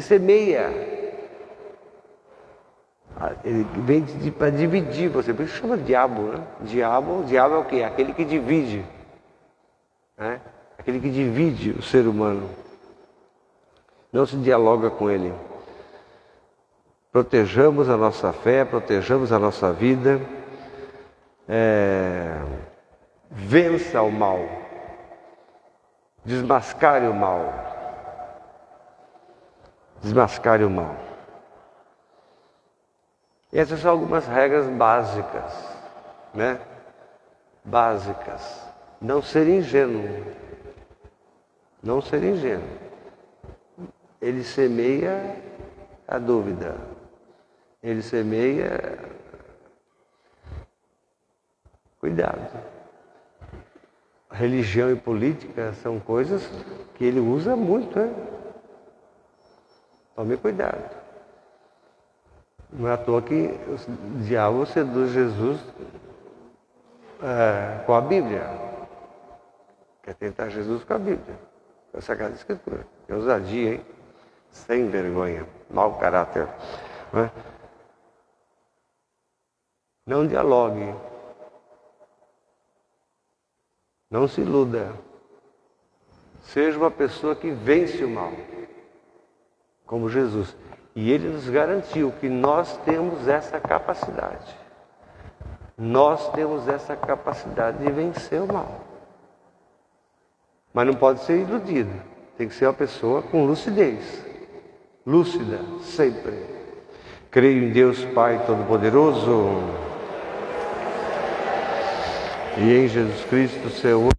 semeia. Ele vem para dividir você. Por isso chama diabo, né? Diabo é o quê? Aquele que divide. Né? Aquele que divide o ser humano. Não se dialoga com ele. Protejamos a nossa fé, protejamos a nossa vida. Vença o mal. Desmascare o mal. Desmascare o mal. Essas são algumas regras básicas, né? Básicas. Não ser ingênuo. Não ser ingênuo. Ele semeia a dúvida. Ele semeia... Cuidado. Religião e política são coisas que ele usa muito, né? Tome cuidado. Não é à toa que o diabo seduz Jesus com a Bíblia. Quer tentar Jesus com a Bíblia. Com a Sagrada Escritura. Que ousadia, hein? Sem vergonha. Mau caráter. Não é? Não dialogue. Não se iluda. Seja uma pessoa que vence o mal. Como Jesus. E Ele nos garantiu que nós temos essa capacidade. Nós temos essa capacidade de vencer o mal. Mas não pode ser iludido. Tem que ser uma pessoa com lucidez. Lúcida, sempre. Creio em Deus Pai Todo-Poderoso. E em Jesus Cristo, seu único.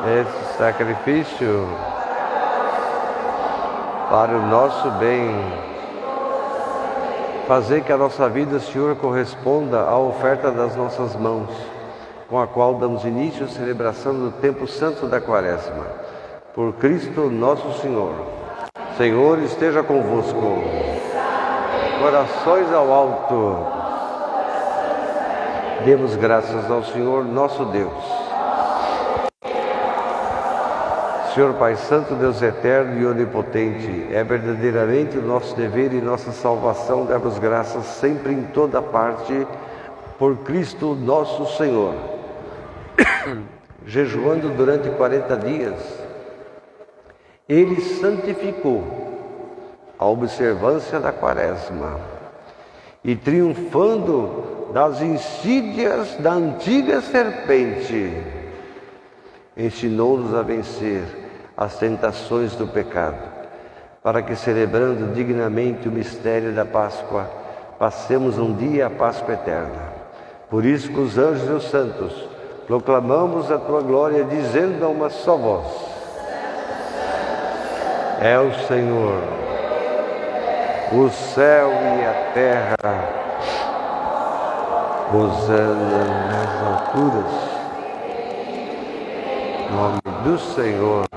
Esse sacrifício para o nosso bem. Fazer que a nossa vida, Senhor, corresponda à oferta das nossas mãos, com a qual damos início à celebração do tempo santo da Quaresma. Por Cristo nosso Senhor. Senhor esteja convosco. Corações ao alto. Demos graças ao Senhor nosso Deus. Senhor Pai Santo, Deus eterno e onipotente, é verdadeiramente o nosso dever e nossa salvação darmos graças sempre em toda parte por Cristo nosso Senhor. Jejuando durante 40 dias, Ele santificou a observância da Quaresma e, triunfando das insídias da antiga serpente, ensinou-nos a vencer as tentações do pecado, para que, celebrando dignamente o mistério da Páscoa, passemos um dia a Páscoa eterna. Por isso, com os anjos e os santos, proclamamos a tua glória, dizendo a uma só voz: é o Senhor, o céu e a terra, hosana nas alturas, em nome do Senhor.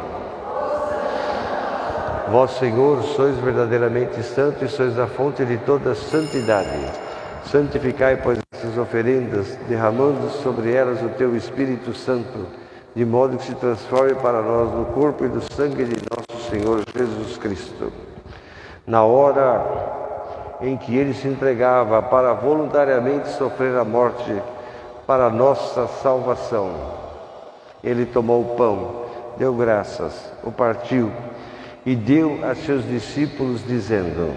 Vós, Senhor, sois verdadeiramente santo e sois a fonte de toda santidade. Santificai, pois, essas oferendas, derramando sobre elas o teu Espírito Santo, de modo que se transforme para nós no corpo e no sangue de nosso Senhor Jesus Cristo. Na hora em que ele se entregava para voluntariamente sofrer a morte para a nossa salvação, ele tomou o pão, deu graças, o partiu e deu a seus discípulos, dizendo: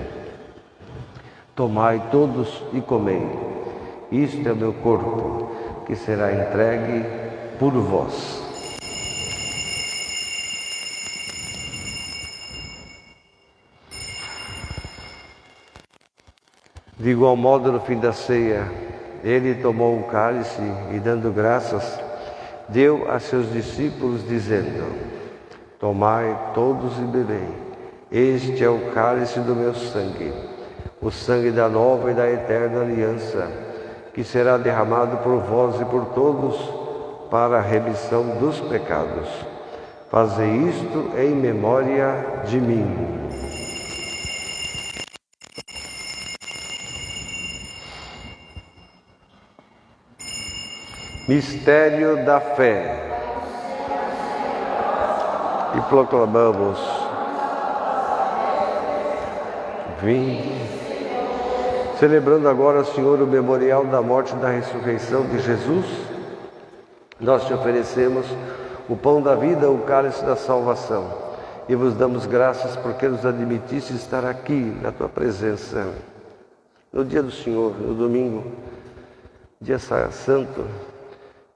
tomai todos e comei, isto é o meu corpo, que será entregue por vós. De igual modo, no fim da ceia, ele tomou o cálice e, dando graças, deu a seus discípulos, dizendo: tomai todos e bebei, este é o cálice do meu sangue, o sangue da nova e da eterna aliança, que será derramado por vós e por todos para a remissão dos pecados. Fazei isto em memória de mim. Mistério da fé. E proclamamos: vinde. Celebrando agora, Senhor, o memorial da morte e da ressurreição de Jesus, nós te oferecemos o pão da vida, o cálice da salvação, e vos damos graças porque nos admitiste estar aqui na tua presença, no dia do Senhor, no domingo, dia santo,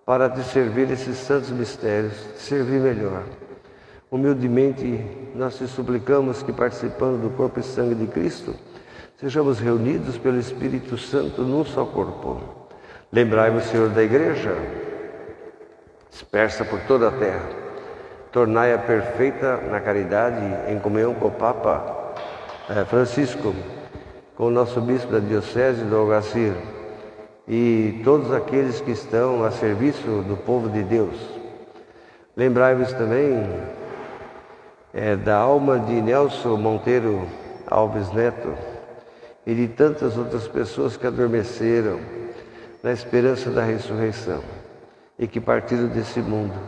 para te servir esses santos mistérios, te servir melhor. Humildemente, nós te suplicamos que, participando do corpo e sangue de Cristo, sejamos reunidos pelo Espírito Santo num só corpo. Lembrai-vos, Senhor, da Igreja, dispersa por toda a terra. Tornai-a perfeita na caridade, em comunhão com o Papa Francisco, com o nosso Bispo da Diocese do Algacir, e todos aqueles que estão a serviço do povo de Deus. Lembrai-vos também da alma de Nelson Monteiro Alves Neto e de tantas outras pessoas que adormeceram na esperança da ressurreição e que partiram desse mundo.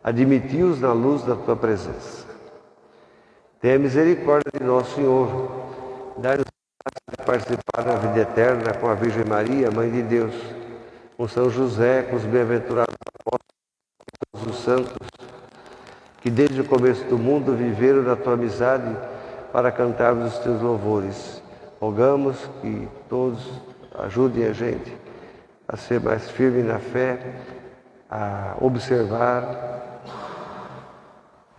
Admiti-os na luz da tua presença. Tenha misericórdia de nós, Senhor. Dai-nos de participar da vida eterna com a Virgem Maria, Mãe de Deus, com São José, com os bem-aventurados apóstolos, com todos os santos, que desde o começo do mundo viveram na tua amizade para cantarmos os teus louvores. Rogamos que todos ajudem a gente a ser mais firme na fé, a observar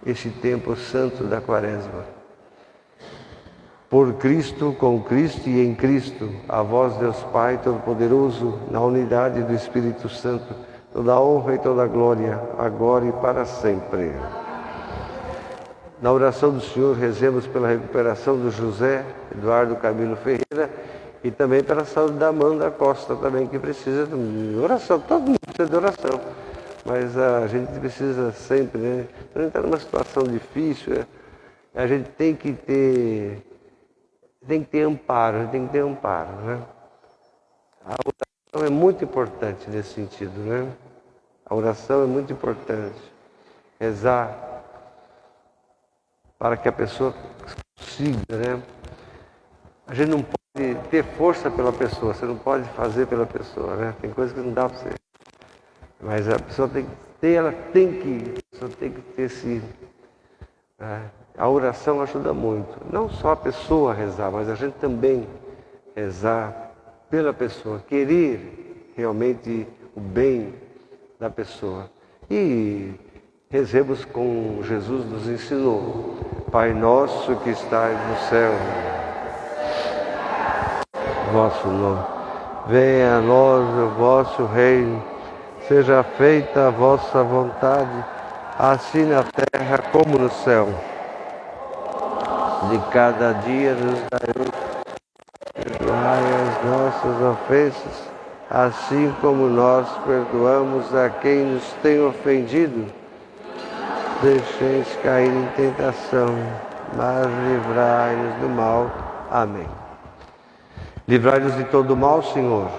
este tempo santo da Quaresma. Por Cristo, com Cristo e em Cristo, a vós, Deus Pai Todo-Poderoso, na unidade do Espírito Santo, toda a honra e toda a glória, agora e para sempre. Na oração do Senhor, rezemos pela recuperação do José Eduardo Camilo Ferreira e também pela saúde da Amanda Costa, também, que precisa de oração. Todo mundo precisa de oração, mas a gente precisa sempre, né? Quando está numa situação difícil, a gente tem que ter tem que ter amparo, tem que ter amparo, né? A oração é muito importante nesse sentido, né? A oração é muito importante. Rezar para que a pessoa consiga, né? A gente não pode ter força pela pessoa, você não pode fazer pela pessoa, né? Tem coisas que não dá para você. Mas a pessoa tem que ter, a pessoa tem que ter esse... A oração ajuda muito. Não só a pessoa a rezar, mas a gente também rezar pela pessoa, querer realmente o bem da pessoa. E rezemos como Jesus nos ensinou. Pai nosso que estais no céu, vosso nome. Venha a nós o vosso reino. Seja feita a vossa vontade, assim na terra como no céu. De cada dia nos dai hoje, perdoai as nossas ofensas, assim como nós perdoamos a quem nos tem ofendido. Deixeis cair em tentação, mas livrai-nos do mal. Amém. Livrai-nos de todo mal, Senhor.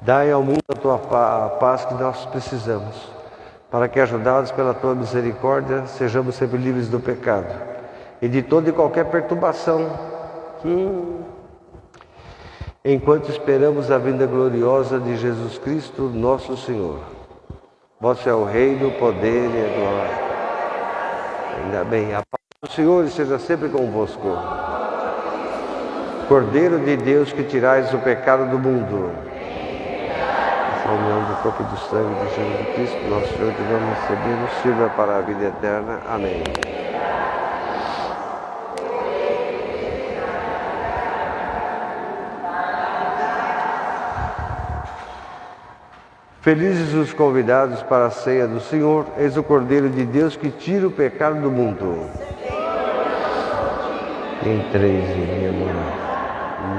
Dai ao mundo a tua paz que nós precisamos, para que, ajudados pela tua misericórdia, sejamos sempre livres do pecado e de toda e qualquer perturbação, enquanto esperamos a vinda gloriosa de Jesus Cristo, nosso Senhor. Vosso é o reino, o poder e a glória. Ainda bem, a paz do Senhor esteja sempre convosco. Cordeiro de Deus, que tirais o pecado do mundo, a união do corpo e do sangue de Jesus Cristo, nosso Senhor, que vamos receber, nos sirva para a vida eterna. Amém. Felizes os convidados para a ceia do Senhor, eis o Cordeiro de Deus que tira o pecado do mundo. Entreis em minha mão,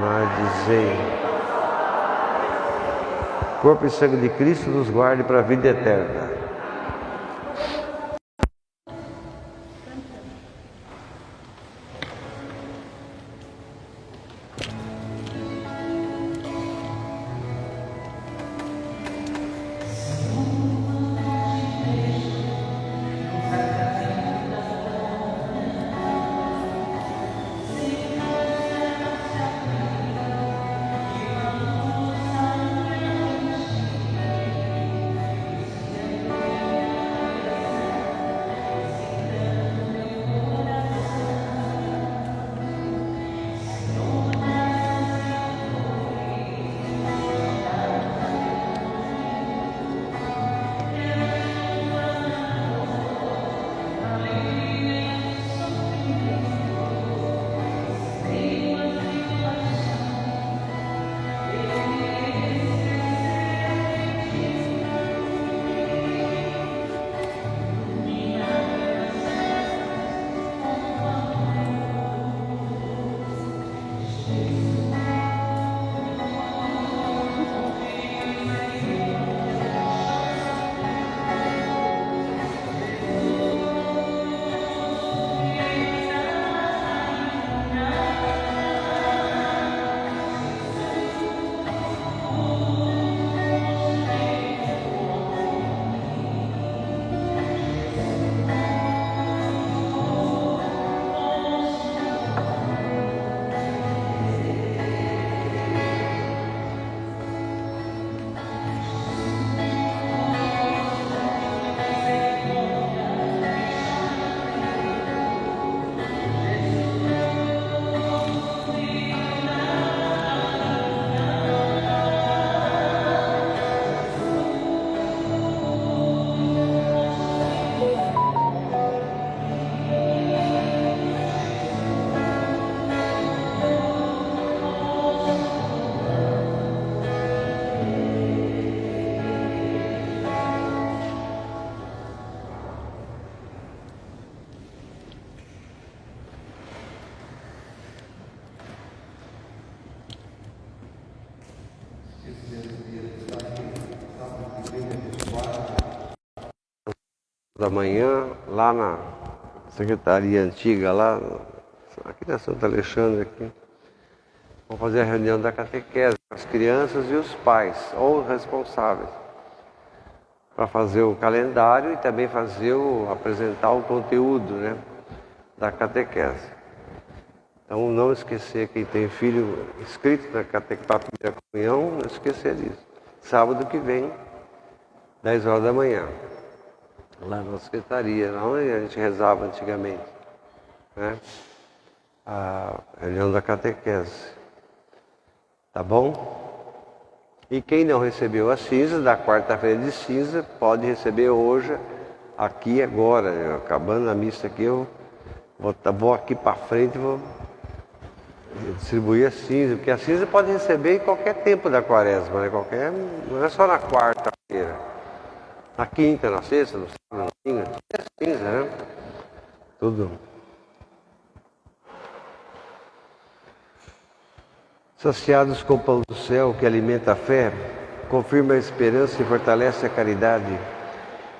maldizei. Corpo e sangue de Cristo nos guarde para a vida eterna. Da manhã, lá na secretaria antiga, lá aqui na Santo Alexandre, aqui. Vamos fazer a reunião da catequese com as crianças e os pais, ou responsáveis, para fazer o calendário e também apresentar o conteúdo, né, da catequese. Então, não esquecer, quem tem filho inscrito para a primeira comunhão, não esquecer disso. Sábado que vem, 10 horas da manhã, lá na secretaria, lá onde a gente rezava antigamente, né? A reunião da catequese. Tá bom? E quem não recebeu as cinzas, da quarta-feira de cinza, pode receber hoje, aqui agora. Acabando a missa aqui, eu vou aqui para frente e vou distribuir a cinza, porque a cinza pode receber em qualquer tempo da quaresma, né? Não é só na quarta-feira. Na quinta, na sexta, no sábado, no domingo, é cinza, né? Tudo. Saciados com o pão do céu que alimenta a fé, confirma a esperança e fortalece a caridade,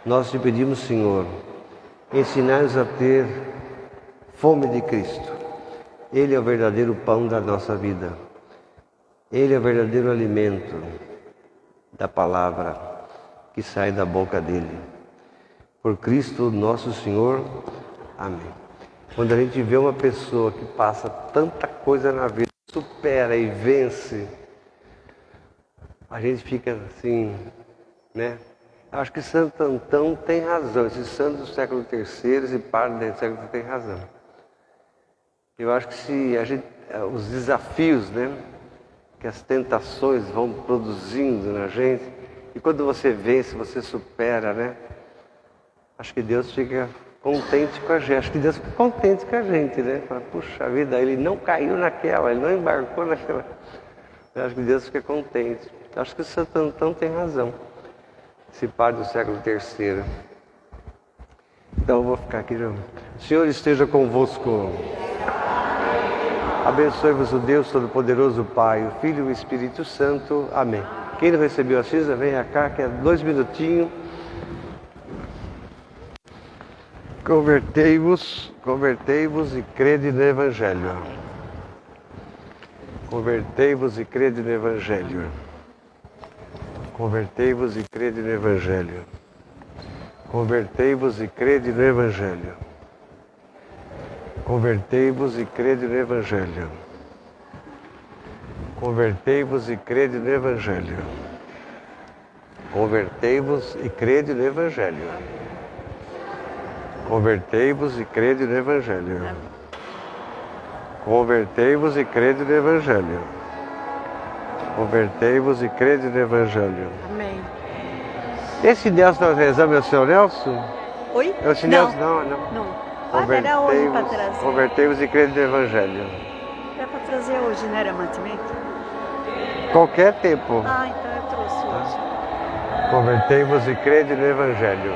nós te pedimos, Senhor, ensinai-nos a ter fome de Cristo. Ele é o verdadeiro pão da nossa vida. Ele é o verdadeiro alimento da palavra que sai da boca dele. Por Cristo nosso Senhor. Amém. Quando a gente vê uma pessoa que passa tanta coisa na vida, supera e vence, a gente fica assim, né? Acho que Santo Antão tem razão. Esses santos do século III, esse padre do século tem razão. Eu acho que se a gente, os desafios, né, que as tentações vão produzindo na gente, e quando você vence, você supera, né? Acho que Deus fica contente com a gente. Acho que Deus fica contente com a gente, né? Fala, puxa vida, ele não caiu naquela, ele não embarcou naquela. Eu acho que Deus fica contente. Acho que o Santo Antão tem razão. Esse padre do século III. Então eu vou ficar aqui. O Senhor esteja convosco. Abençoe-vos o Deus Todo-Poderoso, Pai, o Filho e o Espírito Santo. Amém. Quem não recebeu a cinza, venha cá, que é 2 minutinhos. Convertei-vos e crede no Evangelho. Convertei-vos e crede no Evangelho. Convertei-vos e crede no Evangelho. Convertei-vos e crede no Evangelho. Convertei-vos e crede no Evangelho. Convertei-vos e crede no Evangelho. Convertei-vos e crede no Evangelho. Convertei-vos e crede no Evangelho. Convertei-vos e crede no Evangelho. Convertei-vos e crede no Evangelho. Amém. Esse Nelson nós rezamos é o seu Nelson? Oi? É o seu Nelson? Não. Era hoje para trazer. Convertei-vos e crede no Evangelho. Era para trazer hoje, não era mantimento? Qualquer tempo. Ah, então eu trouxe hoje. Convertei-vos e crede no Evangelho.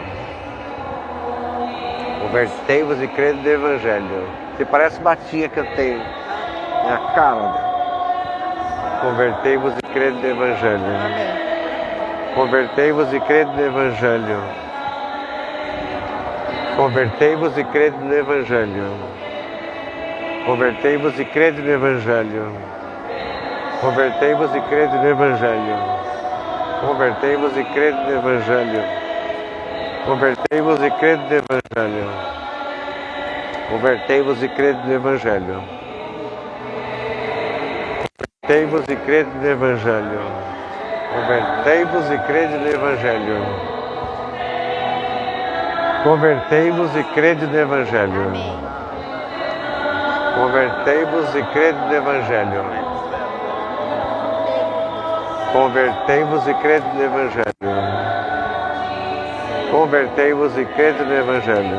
Convertei-vos e crede no Evangelho. Você parece batinha que eu tenho. É a cara dela. Convertei-vos e crede no Evangelho. Amém. Convertei-vos e crede no Evangelho. Convertei-vos e crede no Evangelho. Convertei-vos e crede no Evangelho. Convertei-vos e crede no Evangelho. Convertei-vos e crede no Evangelho. Convertei-vos e crede no Evangelho. Convertei-vos e crede no Evangelho. Convertei-vos e crede no Evangelho. Convertei-vos e crede no Evangelho. Convertei-vos e crede no Evangelho. Convertei-vos e crede no Evangelho. Convertei-vos e crede no Evangelho. Convertei-vos e crede no Evangelho.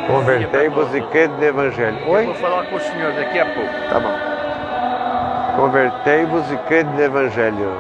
Convertei-vos e crede no Evangelho. Oi? Eu vou falar com o senhor daqui a pouco. Tá bom. Convertei-vos e crede no Evangelho.